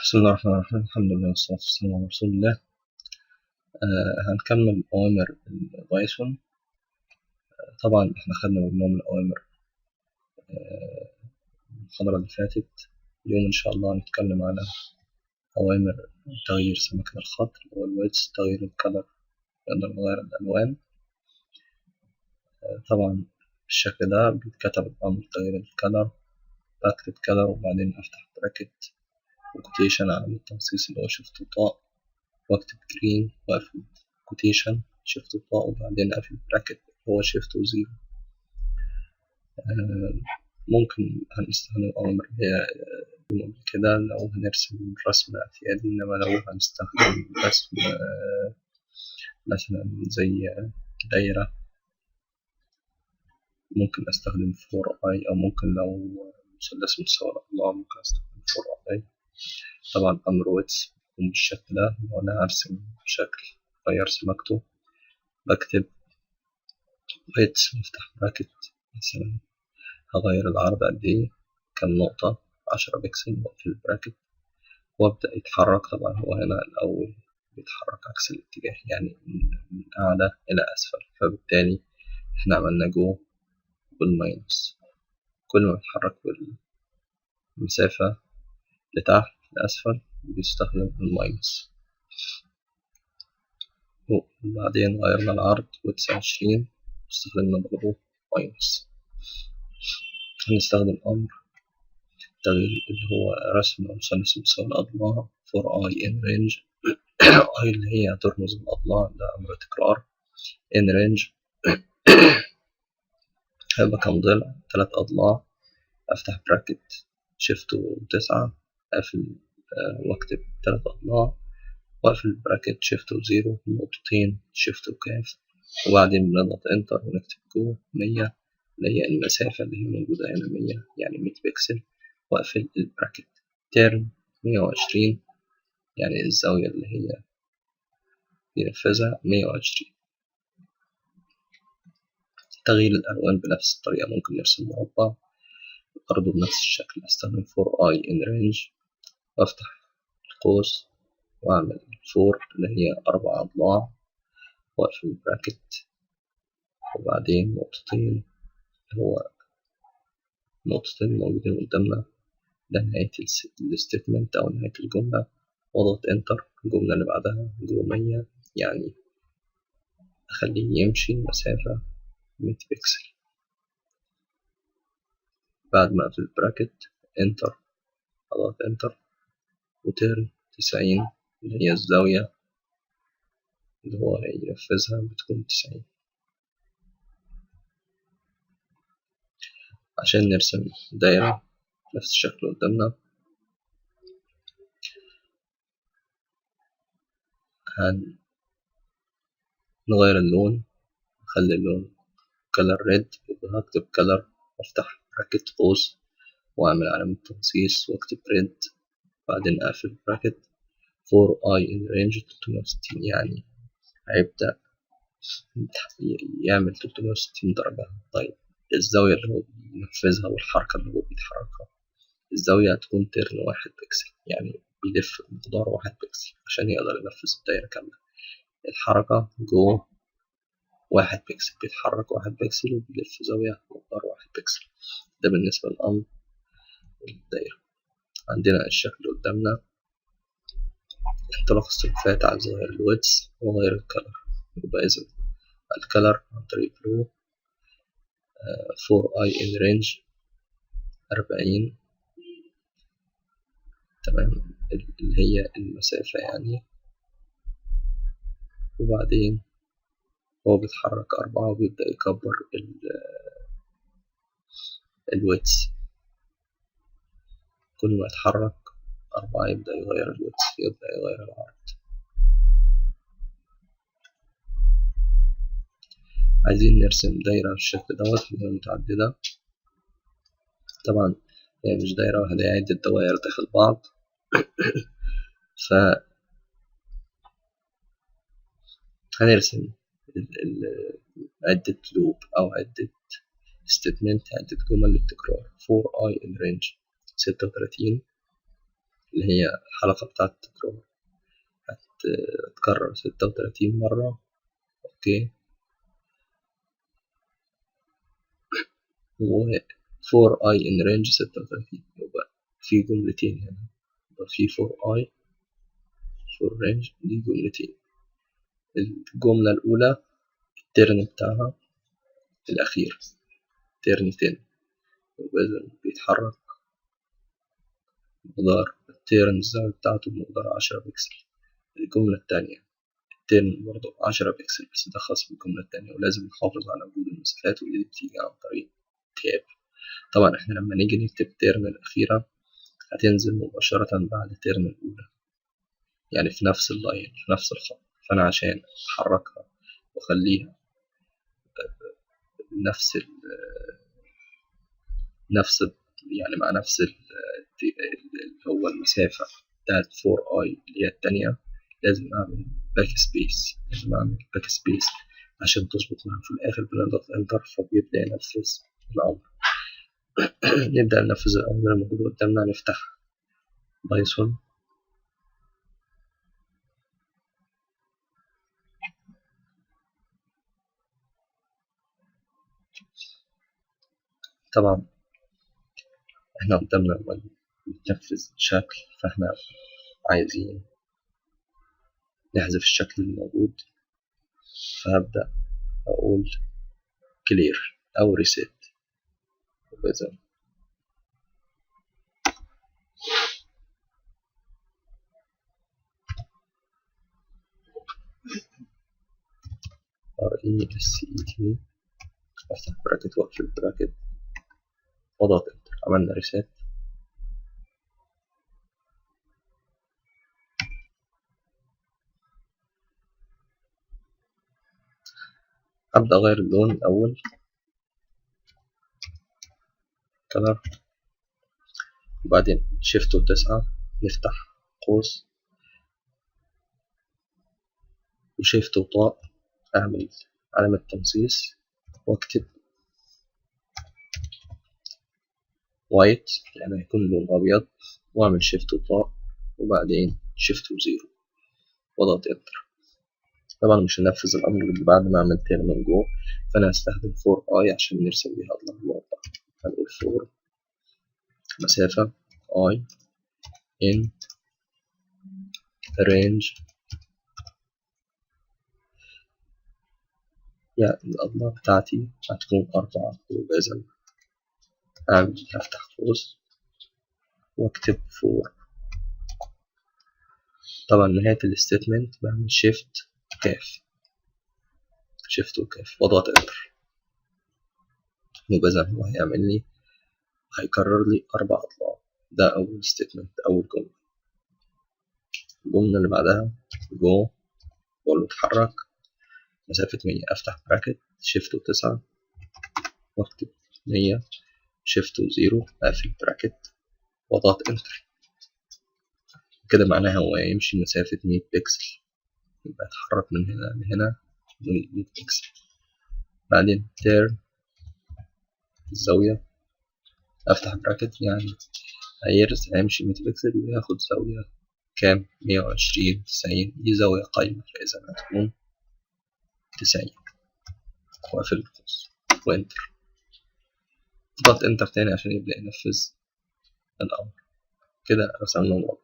بسم الله الرحمن الرحيم. الحمد لله والصلاة والسلام على رسول الله. هنكمل أوامر البايثون. طبعا احنا خدنا مجموعة من الأوامر المحاضرة اللي فاتت. اليوم إن شاء الله هنتكلم على أوامر تغيير سمكة الخط والويدز، تغيير الكلر، نقدر نغير الألوان. طبعا بالشكل ده بيتكتب الأمر تغيير الكلر، بكتب كلر وبعدين أفتح براكت وكوتيشن على التنصيص اللي هو شيفت وطاء، واكتب جرين واقفل كوتيشن شيفت وطاء وبعدين اقفل براكت هو شيفت وزيرو. ممكن هنستخدم أوامر اللي هي قبل كده لو هنرسم رسم اعتيادي، إنما لو هنستخدم رسم مثلا زي دايرة ممكن أستخدم 4i، أو ممكن لو مثلث مستوى الأضلاع ممكن أستخدم 4i. طبعا أمر ويدز بيكون بالشكل ده، لو أنا هرسم شكل غير سمكته بكتب ويدز وافتح براكت، مثلا هغير العرض قد إيه، كام نقطة، 10 بكسل، واقفل البراكت وابدأ يتحرك. طبعا هو هنا الأول بيتحرك عكس الاتجاه، يعني من أعلى إلى أسفل، فبالتالي إحنا عملنا جو بالماينس، كل ما يتحرك بالمسافة لتحت لأسفل بيستخدم الماينس. وبعدين غيرنا العرض و29 واستخدمنا برضه ماينس. هنستخدم أمر تغيير اللي هو رسم مثلث مستوى الأضلاع 4i in range i اللي هي ترمز الأضلاع، ده أمر تكرار. in range هيبقى كام ضلع، 3 أضلاع، أفتح براكت شيفت و9 أقفل واكتب 3 أضلاع وأقفل براكت شيفت وزيرو، نقطتين شيفت وكاف، وبعدين بنضغط انتر ونكتب جو 100 اللي هي المسافة اللي هي موجودة هنا 100 يعني 100 بكسل، وأقفل البراكت. تيرن 120 يعني الزاوية اللي هي بينفذها 120. تغيير الألوان بنفس الطريقة، ممكن نرسم مربع برضه بنفس الشكل، أستخدم 4i in range وأفتح القوس وأعمل 4 اللي هي 4 أضلاع وأقفل البراكت، وبعدين نقطتين اللي هو نقطتين موجودين قدامنا، ده نهاية الستيتمنت أو نهاية الجملة، واضغط انتر. الجملة اللي بعدها جو 100 يعني أخليه يمشي مسافة 100 بكسل. بعد ما أقفل البراكت انتر اضغط انتر وتيرن 90 اللي هي الزاوية اللي هو هينفذها بتكون 90. عشان نرسم دايرة نفس الشكل قدامنا هنغير اللون، نخلي اللون كلر ريد، يبقى هكتب كلر وافتح براكت قوس واعمل علامة تنصيص واكتب ريد، بعدين اقفل براكت 4i in range 360 يعني هيبدأ يعمل 360 درجة. طيب الزاوية اللي هو بينفذها والحركة اللي هو بيتحركها، الزاوية هتكون ترن 1 بكسل، يعني بيلف بمقدار 1 بكسل عشان يقدر ينفذ الدايرة كاملة. الحركة جو 1 بكسل، بيتحرك 1 بكسل وبيلف زاوية مقدار 1 بكسل. ده بالنسبة للأمر الدايرة. عندنا الشكل قدامنا انطلاق السلحفاة، عايز أغير الويدز وأغير الكلر، يبقى إذا الكلر عن طريق بلو 4i in range 40 تمام اللي هي المسافة يعني، وبعدين هو بيتحرك 4 وبيبدأ يكبر الويدز، كل ما يتحرك 4 يبدأ يغير الويدز، يبدأ يغير العرض. عايزين نرسم دايرة بالشكل دوت اللي هي متعددة. طبعا هي مش دايرة واحدة، هي عدة دوائر داخل بعض. ف هنرسم عدة لوب أو عدة statement، عدة جمل للتكرار. 4i in range 36 اللي هي الحلقة بتاعة التكرار هتتكرر 36 مرة. اوكي، و for I in range 36 يبقى في جملتين هنا، يبقى في for I for range دي جملتين. الجملة الأولى الترن بتاعها الأخير ترن 10، يبقى إذا بيتحرك بمقدار الترن الزاوية بتاعته بمقدار 10 بكسل. الجملة التانية الترن برضه 10 بكسل، بس ده خاص بالجملة التانية، ولازم نحافظ على وجود المسافات واللي بتيجي عن طريق تاب. طبعا احنا لما نيجي نكتب الترن الأخيرة هتنزل مباشرة بعد الترن الأولى، يعني في نفس اللاين في نفس الخط. فأنا عشان أحركها وأخليها نفس نفس يعني مع نفس اللي هو المسافة بتاعت 4i اللي هي التانية، لازم أعمل باك سبيس، عشان تظبط معايا. في الآخر بنضغط انتر فبيبدأ ينفذ الأمر. نبدأ ننفذ الأمر الموجود قدامنا. نفتح بايثون. طبعا احنا قدامنا نتنفذ شكل، فاحنا عايزين نحذف الشكل الموجود، فهبدأ أقول كلير أو ريسيت. وإذا RESET أفتح براكت وأقفل براكت وأضغط انتر. عملنا ريسيت. أبدأ أغير اللون الأول كلر، وبعدين شيفت و9 نفتح قوس، وشيفت وطاء أعمل علامة تنصيص وأكتب وايت يعني هيكون اللون أبيض، وأعمل شيفت وطاء وبعدين شيفت وزيرو وأضغط انتر. طبعا مش هنفذ الأمر اللي بعد ما أعمل تاني من جوه، فأنا هستخدم فور اي عشان نرسم بيها أضلاع المربع. هنقول فور مسافة اي in range، يعني الأضلاع بتاعتي هتكون 4. وبإذن أفتح قوس وأكتب فور. طبعا نهاية الستيتمنت بعمل شيفت وكاف وأضغط انتر. وبإذن هو هيكرر لي 4 أضلاع. ده أول ستيتمنت، أول جملة. الجملة اللي بعدها جو، بقول له اتحرك مسافة 100. أفتح براكت شيفت و9 وأكتب 100 شيفت و0 أقفل براكت وأضغط انتر. كده معناها هو يمشي مسافة 100 بكسل، يبقى اتحرك من هنا لهنا 100 بكسل. بعدين تيرن الزاوية، أفتح براكت يعني هيمشي 100 بكسل وياخد زاوية كام؟ 120 90. دي زاوية قايمة، فإذا هتكون 90. وأقفل القوس وإنتر. اضغط إنتر تاني عشان يبدأ ينفذ الأمر. كده رسمنا الوضع.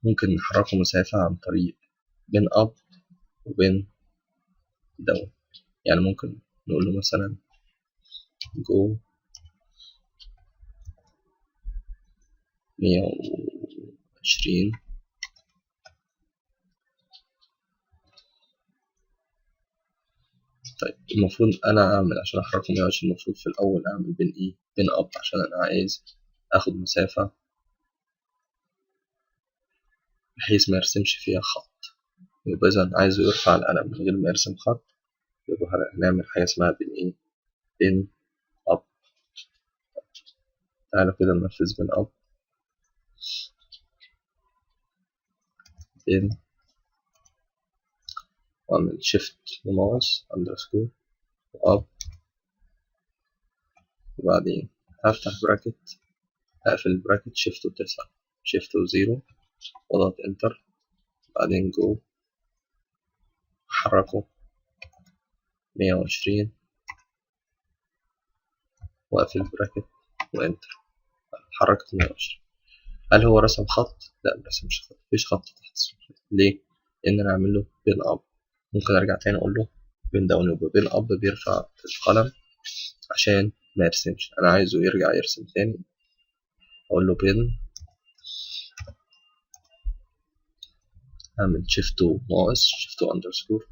ممكن نحركه مسافة عن طريق بين أب وبين داون. يعني ممكن نقول له مثلا جو 120. طيب المفروض أنا أعمل عشان أحركه 120، المفروض في الأول أعمل بين إيه؟ بين أب، عشان أنا عايز أخد مسافة بحيث ما يرسمش فيها خط. يبقى إذا عايزه يرفع القلم من غير ما يرسم خط، يبقى هنعمل حاجة اسمها بين إيه؟ بين أب. تعالوا كده ننفذ بين أب. بين، وأعمل شيفت وماوس أندرسكور وأب، وبعدين هفتح براكت أقفل البراكت شيفت و9 شيفت و0 واضغط انتر، بعدين جو حركه 120 وأقفل البراكت وانتر، حركت 120. هل هو رسم خط؟ لا مرسمش خط، مفيش خط تحت السلحفاة. ليه؟ لأن أنا أعمل له بين أب. ممكن أرجع تاني أقول له بين داون، يبقى بين أب بيرفع القلم عشان ما يرسمش. أنا عايزه يرجع يرسم تاني، أقول له بين، أعمل شيفت ناقص شيفت أندرسكور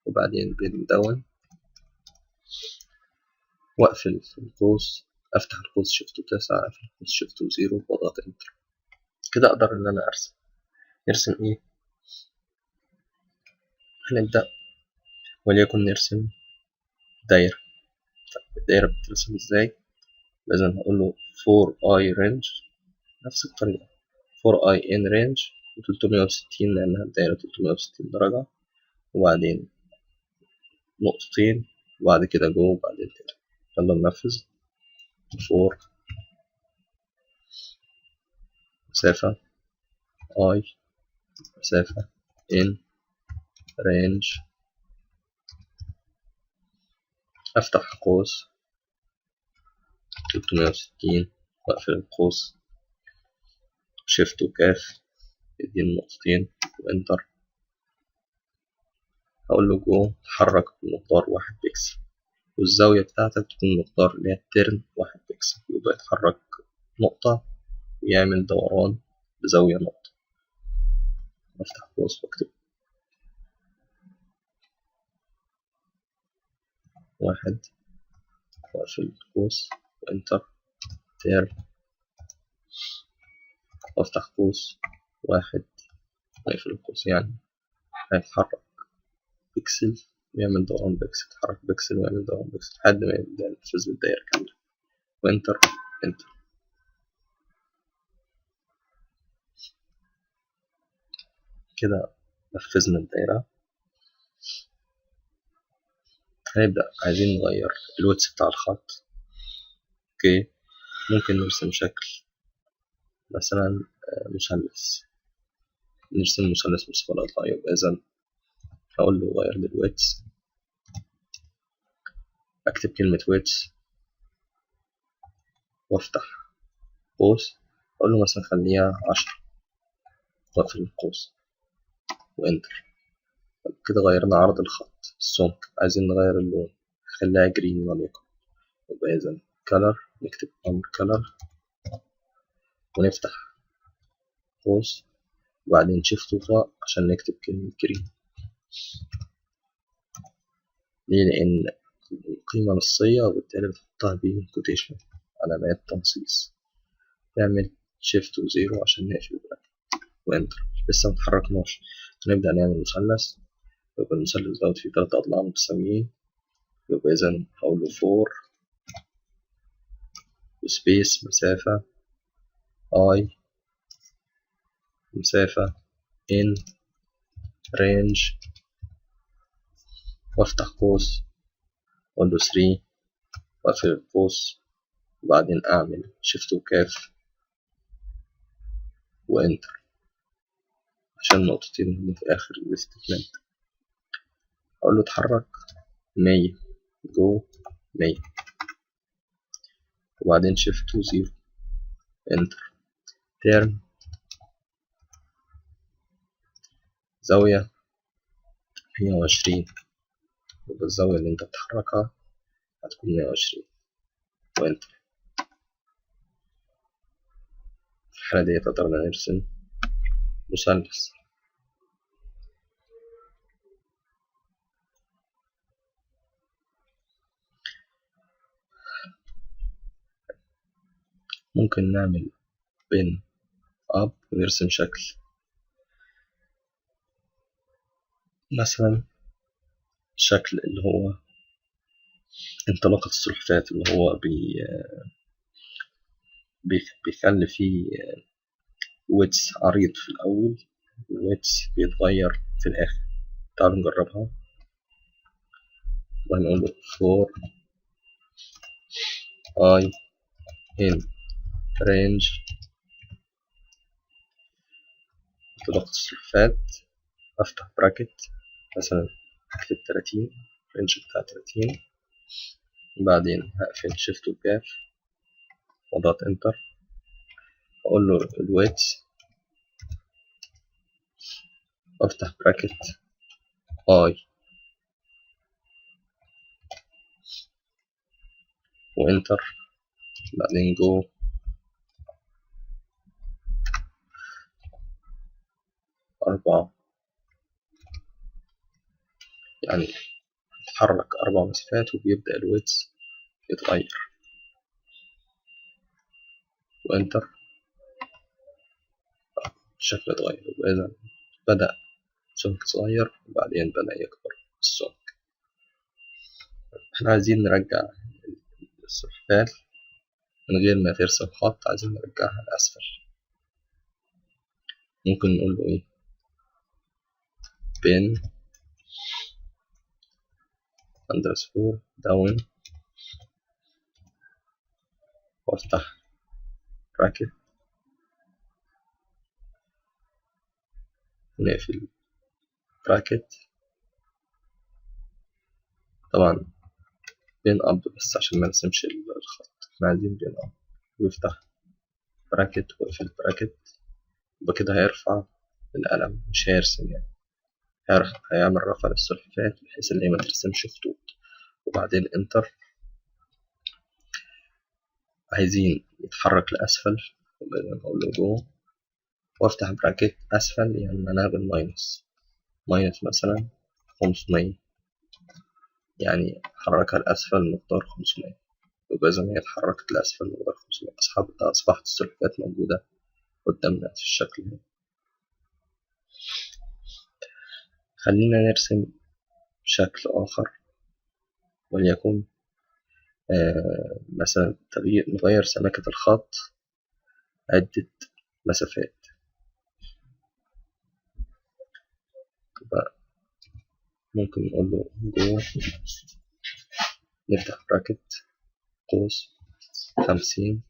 وبعدين بين داون وأقفل القوس، أفتح القوس شيفت 9 أقفل القوس شيفت 0 وأضغط انتر. كده أقدر إن أنا أرسم. نرسم إيه؟ هنبدأ وليكن نرسم دايرة. الدايرة بتترسم إزاي؟ لازم هقول له 4i range نفس الطريقة 4i in range و360 لأنها الدايرة 360 درجة، وبعدين نقطتين وبعد كده جو وبعدين كده. يلا ننفذ. 4 مسافة i مسافة in range، أفتح قوس 360 وأقفل القوس شيفت وكاف يديني نقطتين وانتر. هقول له جو تحرك بمقدار 1 بكسل، والزاوية بتاعتك تكون مقدار اللي هي الترن 1 بكسل، يبقى يتحرك نقطة ويعمل دوران بزاوية نقطة. أفتح قوس وأكتب 1 وأقفل القوس وإنتر، ترن وأفتح قوس 1 وأقفل القوس، يعني هيتحرك بكسل ويعمل دوران بكسل، يتحرك بكسل ويعمل دوران بكسل لحد ما يبدأ ينفذ الدايرة كاملة وإنتر إنتر. كده نفذنا الدايرة. هنبدأ عايزين نغير الويتس بتاع الخط. اوكي، ممكن نرسم شكل مثلا مثلث، نرسم مثلث مستوى الأضلاع. يبقى إذا هقول له غير لي الويتس، أكتب كلمة ويتس وأفتح قوس، أقول له مثلا خليها 10 وأقفل القوس وإنتر. كده غيرنا عرض الخط. السمك عايزين نغير اللون، خليها جرين وليكن. يبقى إذا color، نكتب أمر color ونفتح قوس وبعدين شيفت وفاء عشان نكتب كلمة جرين. ليه؟ لأن القيمة نصية وبالتالي بتحطها بين كوتيشن علامات تنصيص. نعمل شيفت وزيرو عشان نقفل البراكت وانتر. لسه متحركناش. هنبدأ نعمل مثلث، يبقى المثلث دوت فيه 3 أضلاع متساويين. يبقى إذا هقول له 4 وسبيس مسافة I مسافة in range وافتح قوس وأقول له 3 وأقفل القوس وبعدين أعمل شيفت وكاف وإنتر عشان النقطتين اللي في آخر الاستكمال. أقول له اتحرك 100 جو 100 وبعدين شيفت وزيرو انتر. تيرن زاوية 120، يبقى الزاوية اللي انت بتحركها هتكون 120 وانتر. في الحالة دي قدرنا نرسم مثلث. ممكن نعمل بين أب ونرسم شكل مثلا شكل اللي هو انطلاقة السلحفاة، اللي هو بيخلي فيه ويتس عريض في الأول ويتس بيتغير في الآخر. تعالوا نجربها وهنقول له 4 I in range انطلاق السلحفاة، أفتح براكت مثلا هكتب 30 رينج بتاع 30، وبعدين هقفل شيفت وكاف وأضغط انتر، أقول له الويتس وأفتح براكت اي وانتر، بعدين جو 4، يعني تتحرك 4 مسافات وبيبدأ الويتس يتغير، وانتر الشكل اتغير. يبقى إذا بدأ سمك صغير وبعدين بدأ يكبر السمك. احنا عايزين نرجع السلحفاة من غير ما ترسم خط، عايزين نرجعها لأسفل. ممكن نقول له ايه بين اندرسكور داون وافتح براكت ونقفل براكت. طبعا بين اب بس عشان ما نرسمش الخط، احنا عايزين بين اب، ويفتح براكت ويقفل براكت. يبقى كده هيرفع القلم مش هيرسم، يعني هيعمل رفع للسلحفاة بحيث ان هي ما ترسمش خطوط، وبعدين انتر. عايزين يتحرك لأسفل، نقول له جو وافتح براكت أسفل، يعني معناها بالماينس، ماينس مثلا 500، يعني حركها لأسفل مقدار 500. يبقى إذا هي اتحركت لأسفل مقدار 500. أصبحت السلحفاة موجودة قدامنا في الشكل ده. خلينا نرسم بشكل آخر، وليكن مثلا نغير سمكة الخط عدة مسافات. ممكن نقول له جو نفتح براكت قوس 50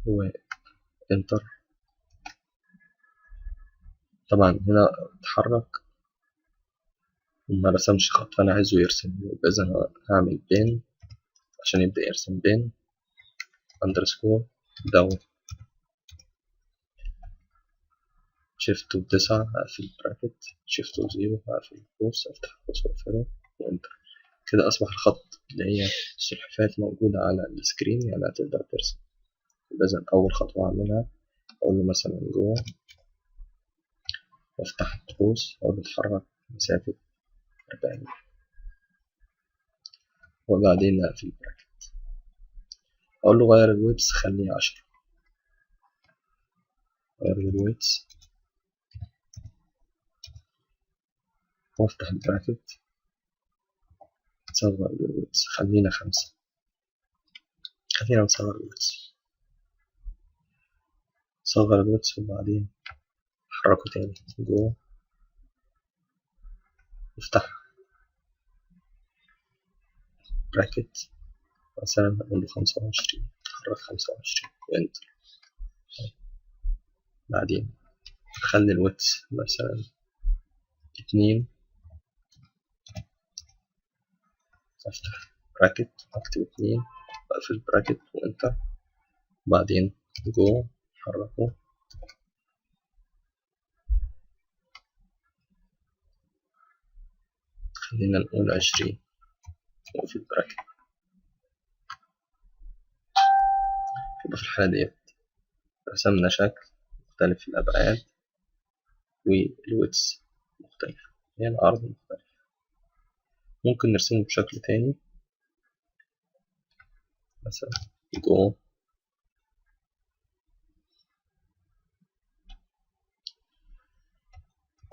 وانتر. طبعا هنا اتحرك وما رسمش خط، فأنا عايزه يرسم، يبقى إذا هعمل بين عشان يبدأ يرسم بين اندرسكور داون شيفت و9 هقفل براكت، شيفت و0 هقفل القوس، أفتح القوس وأقفله وإنتر. كده أصبح الخط اللي هي السلحفاة موجودة على السكرين، يعني هتقدر ترسم. يبقى إذا أول خطوة أعملها أقول له مثلا جوه وأفتح القوس أقول له اتحرك مسافة 40، وبعدين أقفل براكت. أقول له غير الويتس خليه 10، غير الويتس وافتح البراكت، صغر الويتس خلينا 5، خلينا نصغر الويتس، صغر الويتس وبعدين حركه تاني جوه، افتح براكت مثلا أقول له 25، حرك 25 وانتر. بعدين خلي الويتس مثلا 2، افتح براكت اكتب 2 واقفل براكت وانتر، بعدين جو حركه خلينا نقول 20 واقفل براكت. يبقى في الحالة ديت رسمنا شكل مختلف في الأبعاد والويتس مختلف، يعني العرض مختلف. ممكن نرسمه بشكل تاني، مثلا جو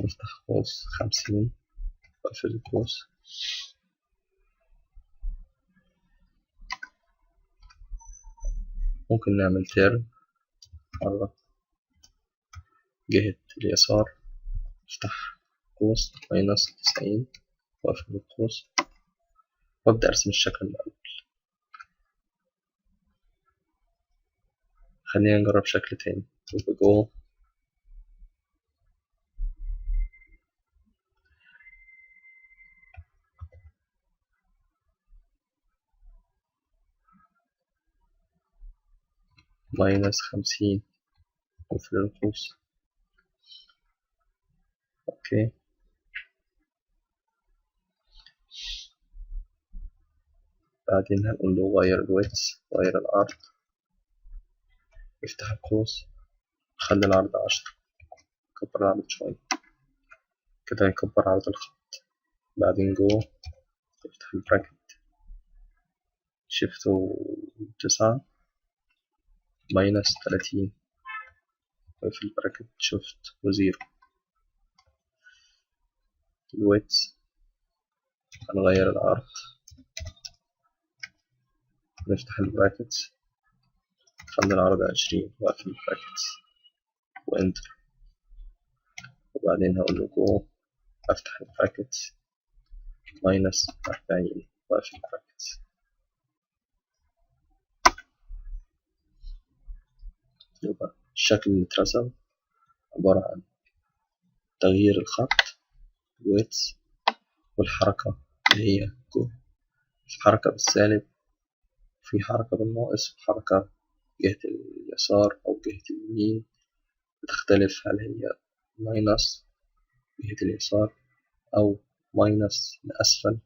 نفتح قوس 50 وأقفل القوس، ممكن نعمل تيرن، حرك جهة اليسار، افتح قوس -90 واقفل القوس وابدأ ارسم الشكل من الأول. خلينا نجرب شكل تاني. جو -50 واقفل القوس. اوكي، بعدين هنقول له غير الويدث، غير العرض، افتح القوس، خلي العرض 10، كبر العرض شوية كده يكبر عرض الخط. بعدين جو افتح البراكت، شيفت و9 -30 في البراكت، شيفت و0. الويدث هنغير العرض، نفتح البراكت، خلي العرض 20 واقفل البراكت وانتر. وبعدين هقول له جو، افتح البراكت -40 واقفل البراكت. يبقى الشكل اللي اترسم عبارة عن تغيير الخط، الويدث، والحركة اللي هي جو. في حركة بالسالب، في حركة بالناقص، وحركة جهة اليسار أو جهة اليمين بتختلف، هل هي ماينس جهة اليسار أو ماينس لأسفل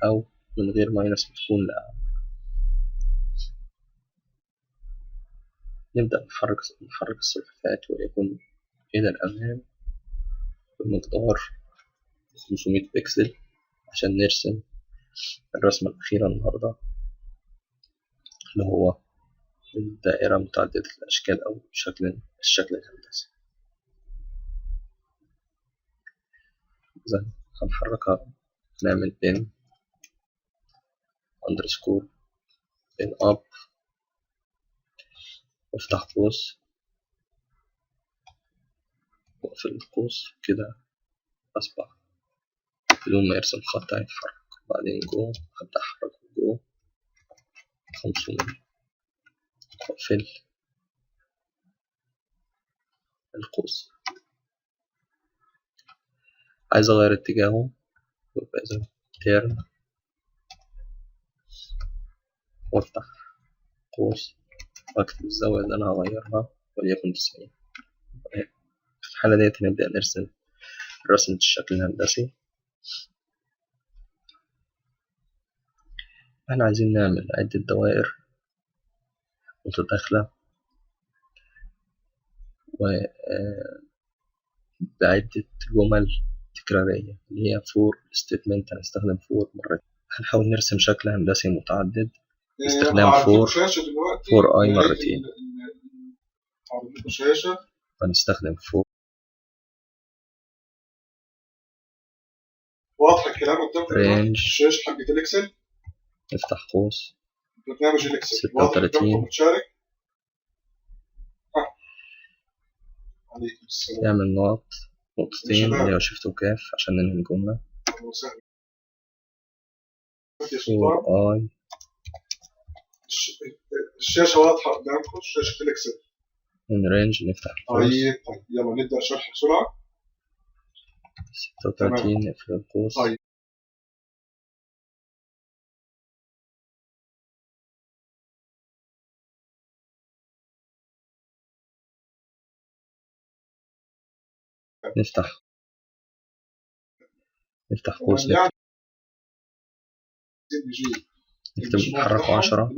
أو من غير ماينس بتكون لأعلى. نبدأ نحرك السلحفاة وليكن إلى الأمام بمقدار 500 بكسل عشان نرسم الرسمة الأخيرة النهاردة، اللي هو الدائرة متعددة الأشكال أو الشكل الهندسي. إذا هنحركها، نعمل بين أندرسكور بين أب، وافتح قوس واقفل القوس كده، أصبح بدون ما يرسم خط هيتحرك. بعدين جو أبدأ أحرك جو 500 واقفل القوس. عايز أغير اتجاهه، يبقى إذا تيرن وافتح قوس واكتب الزاوية اللي أنا هغيرها وليكن 90. في الحالة ديت هنبدأ نرسم رسمة الشكل الهندسي. احنا عايزين نعمل عدة دوائر متداخلة وبعدة جمل تكرارية اللي هي فور ستيتمنت. هنستخدم فور مرتين. هنحاول نرسم شكل هندسي متعدد باستخدام فور اي مرتين. هنستخدم فور. واضح الكلام قدامكم رينج الشاشه حقت الاكسل، نفتح قوس برنامج الاكسل 36 متشارك. عليكم السلام. يعمل نقطتين اللي هو شيفت وكاف عشان ننهي الجملة. فور اي الشاشه واضحه قدامكم، شاشه الاكسل. من رينج نفتح القوس. طيب يلا نبدا شرح بسرعه. 36 نقفل القوس. طيب نفتح قوس، يعني نكتب نحركه 10.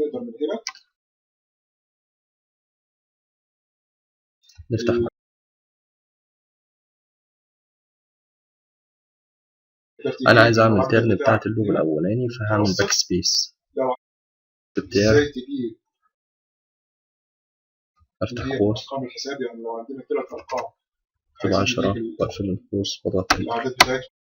نفتح أنا عايز أعمل تيرن بتاعت اللوب الأولاني، فهعمل باك سبيس. ازاي تجيب أفتح قوس، ارقام الحساب، يعني لو عندنا 3 ارقام اكتب 10 واقفل القوس واضغط الاعداد بتاعتهم